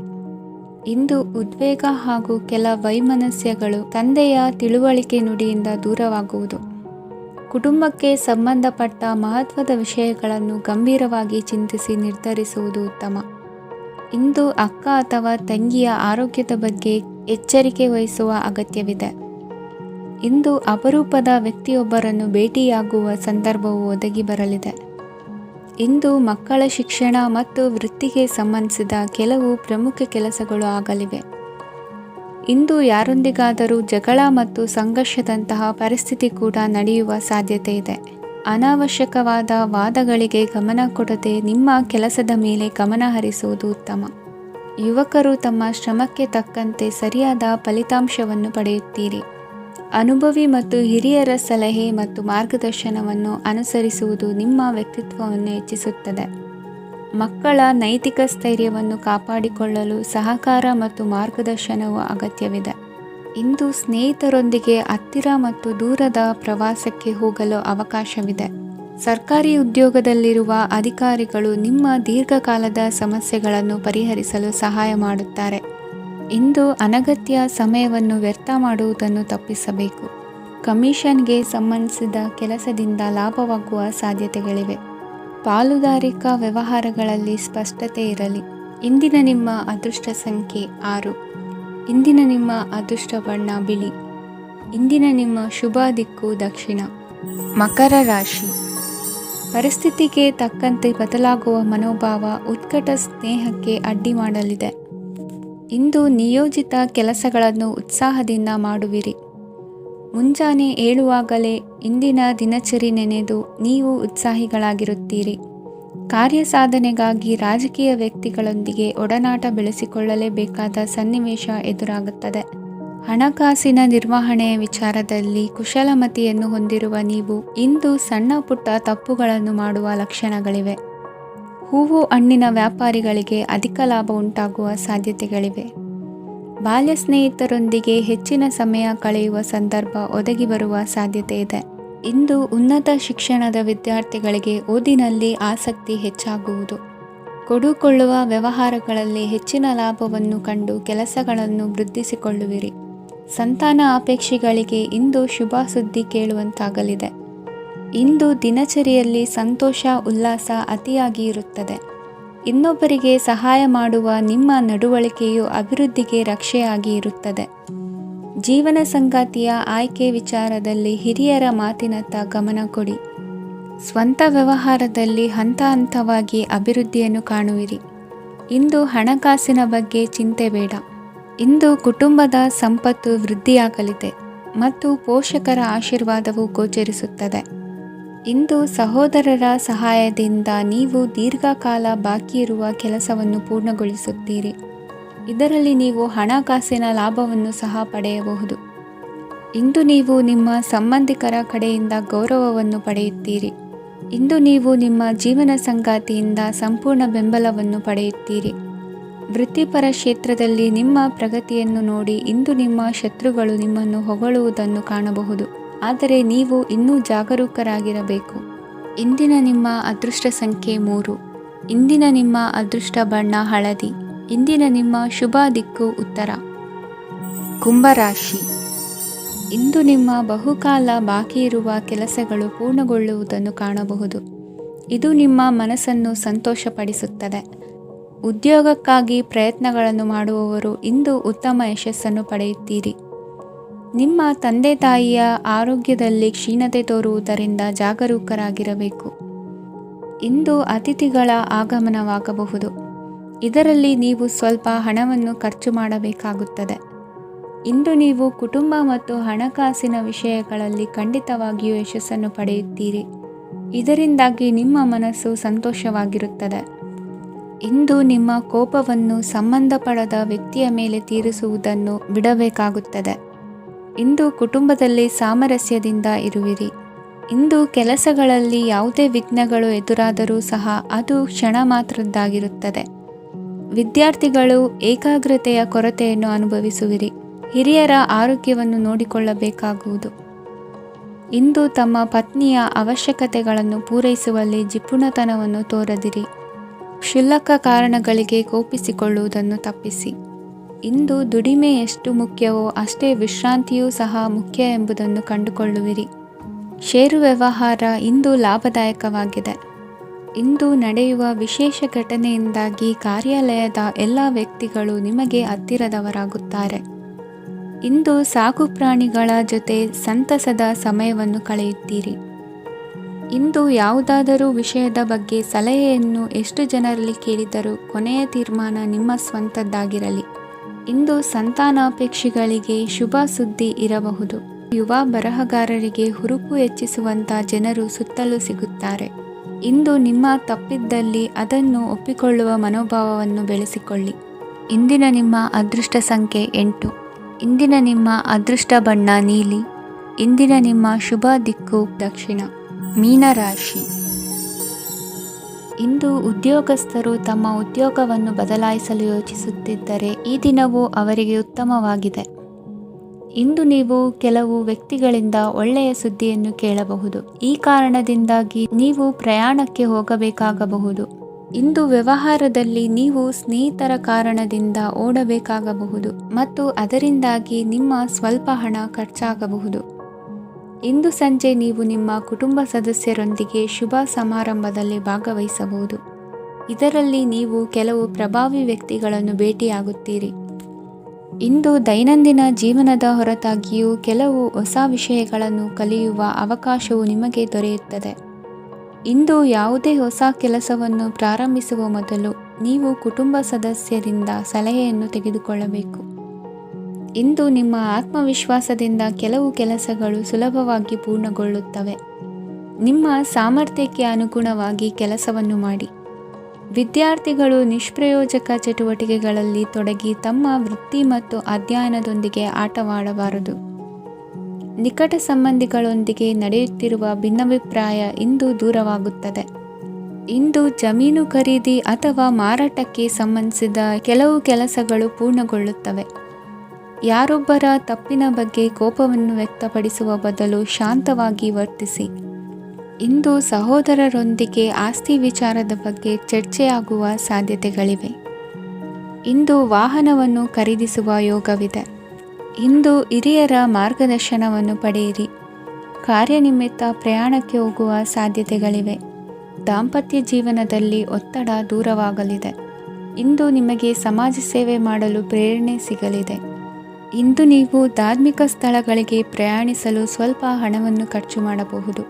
ಇಂದು ಉದ್ವೇಗ ಹಾಗೂ ಕೆಲ ವೈಮನಸ್ಯಗಳು ತಂದೆಯ ತಿಳುವಳಿಕೆ ನುಡಿಯಿಂದ ದೂರವಾಗುವುದು. ಕುಟುಂಬಕ್ಕೆ ಸಂಬಂಧಪಟ್ಟ ಮಹತ್ವದ ವಿಷಯಗಳನ್ನು ಗಂಭೀರವಾಗಿ ಚಿಂತಿಸಿ ನಿರ್ಧರಿಸುವುದು ಉತ್ತಮ. ಇಂದು ಅಕ್ಕ ಅಥವಾ ತಂಗಿಯ ಆರೋಗ್ಯದ ಬಗ್ಗೆ ಎಚ್ಚರಿಕೆ ವಹಿಸುವ ಅಗತ್ಯವಿದೆ. ಇಂದು ಅಪರೂಪದ ವ್ಯಕ್ತಿಯೊಬ್ಬರನ್ನು ಭೇಟಿಯಾಗುವ ಸಂದರ್ಭವು ಒದಗಿ ಬರಲಿದೆ. ಇಂದು ಮಕ್ಕಳ ಶಿಕ್ಷಣ ಮತ್ತು ವೃತ್ತಿಗೆ ಸಂಬಂಧಿಸಿದ ಕೆಲವು ಪ್ರಮುಖ ಕೆಲಸಗಳು ಆಗಲಿವೆ. ಇಂದು ಯಾರೊಂದಿಗಾದರೂ ಜಗಳ ಮತ್ತು ಸಂಘರ್ಷದಂತಹ ಪರಿಸ್ಥಿತಿ ಕೂಡ ನಡೆಯುವ ಸಾಧ್ಯತೆ ಇದೆ. ಅನಾವಶ್ಯಕವಾದ ವಾದಗಳಿಗೆ ಗಮನ ಕೊಡದೆ ನಿಮ್ಮ ಕೆಲಸದ ಮೇಲೆ ಗಮನ ಹರಿಸುವುದು ಉತ್ತಮ. ಯುವಕರು ತಮ್ಮ ಶ್ರಮಕ್ಕೆ ತಕ್ಕಂತೆ ಸರಿಯಾದ ಫಲಿತಾಂಶವನ್ನು ಪಡೆಯುತ್ತೀರಿ. ಅನುಭವಿ ಮತ್ತು ಹಿರಿಯರ ಸಲಹೆ ಮತ್ತು ಮಾರ್ಗದರ್ಶನವನ್ನು ಅನುಸರಿಸುವುದು ನಿಮ್ಮ ವ್ಯಕ್ತಿತ್ವವನ್ನು ಹೆಚ್ಚಿಸುತ್ತದೆ. ಮಕ್ಕಳ ನೈತಿಕ ಸ್ಥೈರ್ಯವನ್ನು ಕಾಪಾಡಿಕೊಳ್ಳಲು ಸಹಕಾರ ಮತ್ತು ಮಾರ್ಗದರ್ಶನವು ಅಗತ್ಯವಿದೆ. ಇಂದು ಸ್ನೇಹಿತರೊಂದಿಗೆ ಹತ್ತಿರ ಮತ್ತು ದೂರದ ಪ್ರವಾಸಕ್ಕೆ ಹೋಗಲು ಅವಕಾಶವಿದೆ. ಸರ್ಕಾರಿ ಉದ್ಯೋಗದಲ್ಲಿರುವ ಅಧಿಕಾರಿಗಳು ನಿಮ್ಮ ದೀರ್ಘಕಾಲದ ಸಮಸ್ಯೆಗಳನ್ನು ಪರಿಹರಿಸಲು ಸಹಾಯ ಮಾಡುತ್ತಾರೆ. ಇಂದು ಅನಗತ್ಯ ಸಮಯವನ್ನು ವ್ಯರ್ಥ ಮಾಡುವುದನ್ನು ತಪ್ಪಿಸಬೇಕು. ಕಮಿಷನ್ಗೆ ಸಂಬಂಧಿಸಿದ ಕೆಲಸದಿಂದ ಲಾಭವಾಗುವ ಸಾಧ್ಯತೆಗಳಿವೆ. ಪಾಲುದಾರಿಕಾ ವ್ಯವಹಾರಗಳಲ್ಲಿ ಸ್ಪಷ್ಟತೆ ಇರಲಿ. ಇಂದಿನ ನಿಮ್ಮ ಅದೃಷ್ಟ ಸಂಖ್ಯೆ 6. ಇಂದಿನ ನಿಮ್ಮ ಅದೃಷ್ಟ ಬಣ್ಣ ಬಿಳಿ. ಇಂದಿನ ನಿಮ್ಮ ಶುಭ ದಿಕ್ಕು ದಕ್ಷಿಣ. ಮಕರ ರಾಶಿ. ಪರಿಸ್ಥಿತಿಗೆ ತಕ್ಕಂತೆ ಬದಲಾಗುವ ಮನೋಭಾವ ಉತ್ಕಟ ಸ್ನೇಹಕ್ಕೆ ಅಡ್ಡಿ ಮಾಡಲಿದೆ. ಇಂದು ನಿಯೋಜಿತ ಕೆಲಸಗಳನ್ನು ಉತ್ಸಾಹದಿಂದ ಮಾಡುವಿರಿ. ಮುಂಜಾನೆ ಏಳುವಾಗಲೇ ಇಂದಿನ ದಿನಚರಿ ನೆನೆದು ನೀವು ಉತ್ಸಾಹಿಗಳಾಗಿರುತ್ತೀರಿ. ಕಾರ್ಯಸಾಧನೆಗಾಗಿ ರಾಜಕೀಯ ವ್ಯಕ್ತಿಗಳೊಂದಿಗೆ ಒಡನಾಟ ಬೆಳೆಸಿಕೊಳ್ಳಲೇಬೇಕಾದ ಸನ್ನಿವೇಶ ಎದುರಾಗುತ್ತದೆ. ಹಣಕಾಸಿನ ನಿರ್ವಹಣೆಯ ವಿಚಾರದಲ್ಲಿ ಕುಶಲಮತಿಯನ್ನು ಹೊಂದಿರುವ ನೀವು ಇಂದು ಸಣ್ಣ ಪುಟ್ಟ ತಪ್ಪುಗಳನ್ನು ಮಾಡುವ ಲಕ್ಷಣಗಳಿವೆ. ಹೂವು ಹಣ್ಣಿನ ವ್ಯಾಪಾರಿಗಳಿಗೆ ಅಧಿಕ ಲಾಭ ಉಂಟಾಗುವ ಸಾಧ್ಯತೆಗಳಿವೆ. ಬಾಲ್ಯ ಸ್ನೇಹಿತರೊಂದಿಗೆ ಹೆಚ್ಚಿನ ಸಮಯ ಕಳೆಯುವ ಸಂದರ್ಭ ಒದಗಿ ಬರುವ ಸಾಧ್ಯತೆ ಇದೆ. ಇಂದು ಉನ್ನತ ಶಿಕ್ಷಣದ ವಿದ್ಯಾರ್ಥಿಗಳಿಗೆ ಓದಿನಲ್ಲಿ ಆಸಕ್ತಿ ಹೆಚ್ಚಾಗುವುದು. ಕೊಡುಕೊಳ್ಳುವ ವ್ಯವಹಾರಗಳಲ್ಲಿ ಹೆಚ್ಚಿನ ಲಾಭವನ್ನು ಕಂಡು ಕೆಲಸಗಳನ್ನು ವೃದ್ಧಿಸಿಕೊಳ್ಳುವಿರಿ. ಸಂತಾನ ಅಪೇಕ್ಷಿಗಳಿಗೆ ಇಂದು ಶುಭ ಸುದ್ದಿ ಕೇಳುವಂತಾಗಲಿದೆ. ಇಂದು ದಿನಚರಿಯಲ್ಲಿ ಸಂತೋಷ ಉಲ್ಲಾಸ ಅತಿಯಾಗಿ ಇರುತ್ತದೆ. ಇನ್ನೊಬ್ಬರಿಗೆ ಸಹಾಯ ಮಾಡುವ ನಿಮ್ಮ ನಡವಳಿಕೆಯು ಅಭಿವೃದ್ಧಿಗೆ ರಕ್ಷೆಯಾಗಿ ಇರುತ್ತದೆ. ಜೀವನ ಸಂಗಾತಿಯ ಆಯ್ಕೆ ವಿಚಾರದಲ್ಲಿ ಹಿರಿಯರ ಮಾತಿನತ್ತ ಗಮನ ಕೊಡಿ. ಸ್ವಂತ ವ್ಯವಹಾರದಲ್ಲಿ ಹಂತ ಹಂತವಾಗಿ ಅಭಿವೃದ್ಧಿಯನ್ನು ಕಾಣುವಿರಿ. ಇಂದು ಹಣಕಾಸಿನ ಬಗ್ಗೆ ಚಿಂತೆ ಬೇಡ. ಇಂದು ಕುಟುಂಬದ ಸಂಪತ್ತು ವೃದ್ಧಿಯಾಗಲಿದೆ ಮತ್ತು ಪೋಷಕರ ಆಶೀರ್ವಾದವು ಗೋಚರಿಸುತ್ತದೆ. ಇಂದು ಸಹೋದರರ ಸಹಾಯದಿಂದ ನೀವು ದೀರ್ಘಕಾಲ ಬಾಕಿ ಇರುವ ಕೆಲಸವನ್ನು ಪೂರ್ಣಗೊಳಿಸುತ್ತೀರಿ. ಇದರಲ್ಲಿ ನೀವು ಹಣಕಾಸಿನ ಲಾಭವನ್ನು ಸಹ ಪಡೆಯಬಹುದು. ಇಂದು ನೀವು ನಿಮ್ಮ ಸಂಬಂಧಿಕರ ಕಡೆಯಿಂದ ಗೌರವವನ್ನು ಪಡೆಯುತ್ತೀರಿ. ಇಂದು ನೀವು ನಿಮ್ಮ ಜೀವನ ಸಂಗಾತಿಯಿಂದ ಸಂಪೂರ್ಣ ಬೆಂಬಲವನ್ನು ಪಡೆಯುತ್ತೀರಿ. ವೃತ್ತಿಪರ ಕ್ಷೇತ್ರದಲ್ಲಿ ನಿಮ್ಮ ಪ್ರಗತಿಯನ್ನು ನೋಡಿ ಇಂದು ನಿಮ್ಮ ಶತ್ರುಗಳು ನಿಮ್ಮನ್ನು ಹೊಗಳುವುದನ್ನು ಕಾಣಬಹುದು. ಆದರೆ ನೀವು ಇನ್ನೂ ಜಾಗರೂಕರಾಗಿರಬೇಕು. ಇಂದಿನ ನಿಮ್ಮ ಅದೃಷ್ಟ ಸಂಖ್ಯೆ 3. ಇಂದಿನ ನಿಮ್ಮ ಅದೃಷ್ಟ ಬಣ್ಣ ಹಳದಿ. ಇಂದಿನ ನಿಮ್ಮ ಶುಭ ದಿಕ್ಕು ಉತ್ತರ. ಕುಂಭರಾಶಿ. ಇಂದು ನಿಮ್ಮ ಬಹುಕಾಲ ಬಾಕಿ ಇರುವ ಕೆಲಸಗಳು ಪೂರ್ಣಗೊಳ್ಳುವುದನ್ನು ಕಾಣಬಹುದು. ಇದು ನಿಮ್ಮ ಮನಸ್ಸನ್ನು ಸಂತೋಷಪಡಿಸುತ್ತದೆ. ಉದ್ಯೋಗಕ್ಕಾಗಿ ಪ್ರಯತ್ನಗಳನ್ನು ಮಾಡುವವರು ಇಂದು ಉತ್ತಮ ಯಶಸ್ಸನ್ನು ಪಡೆಯುತ್ತೀರಿ. ನಿಮ್ಮ ತಂದೆ ತಾಯಿಯ ಆರೋಗ್ಯದಲ್ಲಿ ಕ್ಷೀಣತೆ ತೋರುವುದರಿಂದ ಜಾಗರೂಕರಾಗಿರಬೇಕು. ಇಂದು ಅತಿಥಿಗಳ ಆಗಮನವಾಗಬಹುದು. ಇದರಲ್ಲಿ ನೀವು ಸ್ವಲ್ಪ ಹಣವನ್ನು ಖರ್ಚು ಮಾಡಬೇಕಾಗುತ್ತದೆ. ಇಂದು ನೀವು ಕುಟುಂಬ ಮತ್ತು ಹಣಕಾಸಿನ ವಿಷಯಗಳಲ್ಲಿ ಖಂಡಿತವಾಗಿಯೂ ಯಶಸ್ಸನ್ನು ಪಡೆಯುತ್ತೀರಿ. ಇದರಿಂದಾಗಿ ನಿಮ್ಮ ಮನಸ್ಸು ಸಂತೋಷವಾಗಿರುತ್ತದೆ. ಇಂದು ನಿಮ್ಮ ಕೋಪವನ್ನು ಸಂಬಂಧಪಡದ ವ್ಯಕ್ತಿಯ ಮೇಲೆ ತೀರಿಸುವುದನ್ನು ಬಿಡಬೇಕಾಗುತ್ತದೆ. ಇಂದು ಕುಟುಂಬದಲ್ಲಿ ಸಾಮರಸ್ಯದಿಂದ ಇರುವಿರಿ. ಇಂದು ಕೆಲಸಗಳಲ್ಲಿ ಯಾವುದೇ ವಿಘ್ನಗಳು ಎದುರಾದರೂ ಸಹ ಅದು ಕ್ಷಣ ಮಾತ್ರದ್ದಾಗಿರುತ್ತದೆ. ವಿದ್ಯಾರ್ಥಿಗಳು ಏಕಾಗ್ರತೆಯ ಕೊರತೆಯನ್ನು ಅನುಭವಿಸುವಿರಿ. ಹಿರಿಯರ ಆರೋಗ್ಯವನ್ನು ನೋಡಿಕೊಳ್ಳಬೇಕಾಗುವುದು. ಇಂದು ತಮ್ಮ ಪತ್ನಿಯ ಅವಶ್ಯಕತೆಗಳನ್ನು ಪೂರೈಸುವಲ್ಲಿ ಜಿಪುಣತನವನ್ನು ತೋರದಿರಿ. ಕ್ಷುಲ್ಲಕ ಕಾರಣಗಳಿಗೆ ಕೋಪಿಸಿಕೊಳ್ಳುವುದನ್ನು ತಪ್ಪಿಸಿ. ಇಂದು ದುಡಿಮೆ ಎಷ್ಟು ಮುಖ್ಯವೋ ಅಷ್ಟೇ ವಿಶ್ರಾಂತಿಯೂ ಸಹ ಮುಖ್ಯ ಎಂಬುದನ್ನು ಕಂಡುಕೊಳ್ಳುವಿರಿ. ಷೇರು ವ್ಯವಹಾರ ಇಂದು ಲಾಭದಾಯಕವಾಗಿದೆ. ಇಂದು ನಡೆಯುವ ವಿಶೇಷ ಘಟನೆಯಿಂದಾಗಿ ಕಾರ್ಯಾಲಯದ ಎಲ್ಲ ವ್ಯಕ್ತಿಗಳು ನಿಮಗೆ ಹತ್ತಿರದವರಾಗುತ್ತಾರೆ. ಇಂದು ಸಾಕು ಪ್ರಾಣಿಗಳ ಜೊತೆ ಸಂತಸದ ಸಮಯವನ್ನು ಕಳೆಯುತ್ತೀರಿ. ಇಂದು ಯಾವುದಾದರೂ ವಿಷಯದ ಬಗ್ಗೆ ಸಲಹೆಯನ್ನು ಎಷ್ಟು ಜನರಲ್ಲಿ ಕೇಳಿದರೂ ಕೊನೆಯ ತೀರ್ಮಾನ ನಿಮ್ಮ ಸ್ವಂತದ್ದಾಗಿರಲಿ. ಇಂದು ಸಂತಾನಾಪೇಕ್ಷಿಗಳಿಗೆ ಶುಭ ಸುದ್ದಿ ಇರಬಹುದು. ಯುವ ಬರಹಗಾರರಿಗೆ ಹುರುಪು ಹೆಚ್ಚಿಸುವಂಥ ಜನರು ಸುತ್ತಲೂ ಸಿಗುತ್ತಾರೆ. ಇಂದು ನಿಮ್ಮ ತಪ್ಪಿದ್ದಲ್ಲಿ ಅದನ್ನು ಒಪ್ಪಿಕೊಳ್ಳುವ ಮನೋಭಾವವನ್ನು ಬೆಳೆಸಿಕೊಳ್ಳಿ. ಇಂದಿನ ನಿಮ್ಮ ಅದೃಷ್ಟ ಸಂಖ್ಯೆ 8. ಇಂದಿನ ನಿಮ್ಮ ಅದೃಷ್ಟ ಬಣ್ಣ ನೀಲಿ. ಇಂದಿನ ನಿಮ್ಮ ಶುಭ ದಿಕ್ಕು ದಕ್ಷಿಣ. ಮೀನರಾಶಿ. ಇಂದು ಉದ್ಯೋಗಸ್ಥರು ತಮ್ಮ ಉದ್ಯೋಗವನ್ನು ಬದಲಾಯಿಸಲು ಯೋಚಿಸುತ್ತಿದ್ದರೆ ಈ ದಿನವೂ ಅವರಿಗೆ ಉತ್ತಮವಾಗಿದೆ. ಇಂದು ನೀವು ಕೆಲವು ವ್ಯಕ್ತಿಗಳಿಂದ ಒಳ್ಳೆಯ ಸುದ್ದಿಯನ್ನು ಕೇಳಬಹುದು. ಈ ಕಾರಣದಿಂದಾಗಿ ನೀವು ಪ್ರಯಾಣಕ್ಕೆ ಹೋಗಬೇಕಾಗಬಹುದು. ಇಂದು ವ್ಯವಹಾರದಲ್ಲಿ ನೀವು ಸ್ನೇಹಿತರ ಕಾರಣದಿಂದ ಓಡಬೇಕಾಗಬಹುದು ಮತ್ತು ಅದರಿಂದಾಗಿ ನಿಮ್ಮ ಸ್ವಲ್ಪ ಹಣ ಖರ್ಚಾಗಬಹುದು. ಇಂದು ಸಂಜೆ ನೀವು ನಿಮ್ಮ ಕುಟುಂಬ ಸದಸ್ಯರೊಂದಿಗೆ ಶುಭ ಸಮಾರಂಭದಲ್ಲಿ ಭಾಗವಹಿಸಬಹುದು. ಇದರಲ್ಲಿ ನೀವು ಕೆಲವು ಪ್ರಭಾವಿ ವ್ಯಕ್ತಿಗಳನ್ನು ಭೇಟಿಯಾಗುತ್ತೀರಿ. ಇಂದು ದೈನಂದಿನ ಜೀವನದ ಹೊರತಾಗಿಯೂ ಕೆಲವು ಹೊಸ ವಿಷಯಗಳನ್ನು ಕಲಿಯುವ ಅವಕಾಶವು ನಿಮಗೆ ದೊರೆಯುತ್ತದೆ. ಇಂದು ಯಾವುದೇ ಹೊಸ ಕೆಲಸವನ್ನು ಪ್ರಾರಂಭಿಸುವ ಮೊದಲು ನೀವು ಕುಟುಂಬ ಸದಸ್ಯರಿಂದ ಸಲಹೆಯನ್ನು ತೆಗೆದುಕೊಳ್ಳಬೇಕು. ಇಂದು ನಿಮ್ಮ ಆತ್ಮವಿಶ್ವಾಸದಿಂದ ಕೆಲವು ಕೆಲಸಗಳು ಸುಲಭವಾಗಿ ಪೂರ್ಣಗೊಳ್ಳುತ್ತವೆ. ನಿಮ್ಮ ಸಾಮರ್ಥ್ಯಕ್ಕೆ ಅನುಗುಣವಾಗಿ ಕೆಲಸವನ್ನು ಮಾಡಿ. ವಿದ್ಯಾರ್ಥಿಗಳು ನಿಷ್ಪ್ರಯೋಜಕ ಚಟುವಟಿಕೆಗಳಲ್ಲಿ ತೊಡಗಿ ತಮ್ಮ ವೃತ್ತಿ ಮತ್ತು ಅಧ್ಯಯನದೊಂದಿಗೆ ಆಟವಾಡಬಾರದು. ನಿಕಟ ಸಂಬಂಧಿಗಳೊಂದಿಗೆ ನಡೆಯುತ್ತಿರುವ ಭಿನ್ನಾಭಿಪ್ರಾಯ ಇಂದು ದೂರವಾಗುತ್ತದೆ. ಇಂದು ಜಮೀನು ಖರೀದಿ ಅಥವಾ ಮಾರಾಟಕ್ಕೆ ಸಂಬಂಧಿಸಿದ ಕೆಲವು ಕೆಲಸಗಳು ಪೂರ್ಣಗೊಳ್ಳುತ್ತವೆ. ಯಾರೊಬ್ಬರ ತಪ್ಪಿನ ಬಗ್ಗೆ ಕೋಪವನ್ನು ವ್ಯಕ್ತಪಡಿಸುವ ಬದಲು ಶಾಂತವಾಗಿ ವರ್ತಿಸಿ. ಇಂದು ಸಹೋದರರೊಂದಿಗೆ ಆಸ್ತಿ ವಿಚಾರದ ಬಗ್ಗೆ ಚರ್ಚೆಯಾಗುವ ಸಾಧ್ಯತೆಗಳಿವೆ. ಇಂದು ವಾಹನವನ್ನು ಖರೀದಿಸುವ ಯೋಗವಿದೆ. ಇಂದು ಹಿರಿಯರ ಮಾರ್ಗದರ್ಶನವನ್ನು ಪಡೆಯಿರಿ. ಕಾರ್ಯನಿಮಿತ್ತ ಪ್ರಯಾಣಕ್ಕೆ ಹೋಗುವ ಸಾಧ್ಯತೆಗಳಿವೆ. ದಾಂಪತ್ಯ ಜೀವನದಲ್ಲಿ ಒತ್ತಡ ದೂರವಾಗಲಿದೆ. ಇಂದು ನಿಮಗೆ ಸಮಾಜ ಸೇವೆ ಮಾಡಲು ಪ್ರೇರಣೆ ಸಿಗಲಿದೆ. ಇಂದು ನೀವು ಧಾರ್ಮಿಕ ಸ್ಥಳಗಳಿಗೆ ಪ್ರಯಾಣಿಸಲು ಸ್ವಲ್ಪ ಹಣವನ್ನು ಖರ್ಚು ಮಾಡಬಹುದು.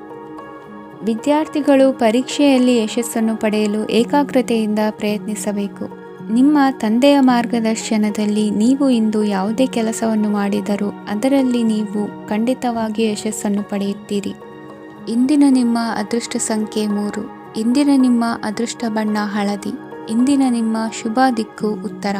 ವಿದ್ಯಾರ್ಥಿಗಳು ಪರೀಕ್ಷೆಯಲ್ಲಿ ಯಶಸ್ಸನ್ನು ಪಡೆಯಲು ಏಕಾಗ್ರತೆಯಿಂದ ಪ್ರಯತ್ನಿಸಬೇಕು. ನಿಮ್ಮ ತಂದೆಯ ಮಾರ್ಗದರ್ಶನದಲ್ಲಿ ನೀವು ಇಂದು ಯಾವುದೇ ಕೆಲಸವನ್ನು ಮಾಡಿದರೂ ಅದರಲ್ಲಿ ನೀವು ಖಂಡಿತವಾಗಿ ಯಶಸ್ಸನ್ನು ಪಡೆಯುತ್ತೀರಿ. ಇಂದಿನ ನಿಮ್ಮ ಅದೃಷ್ಟ ಸಂಖ್ಯೆ 3. ಇಂದಿನ ನಿಮ್ಮ ಅದೃಷ್ಟ ಬಣ್ಣ ಹಳದಿ. ಇಂದಿನ ನಿಮ್ಮ ಶುಭ ದಿಕ್ಕು ಉತ್ತರ.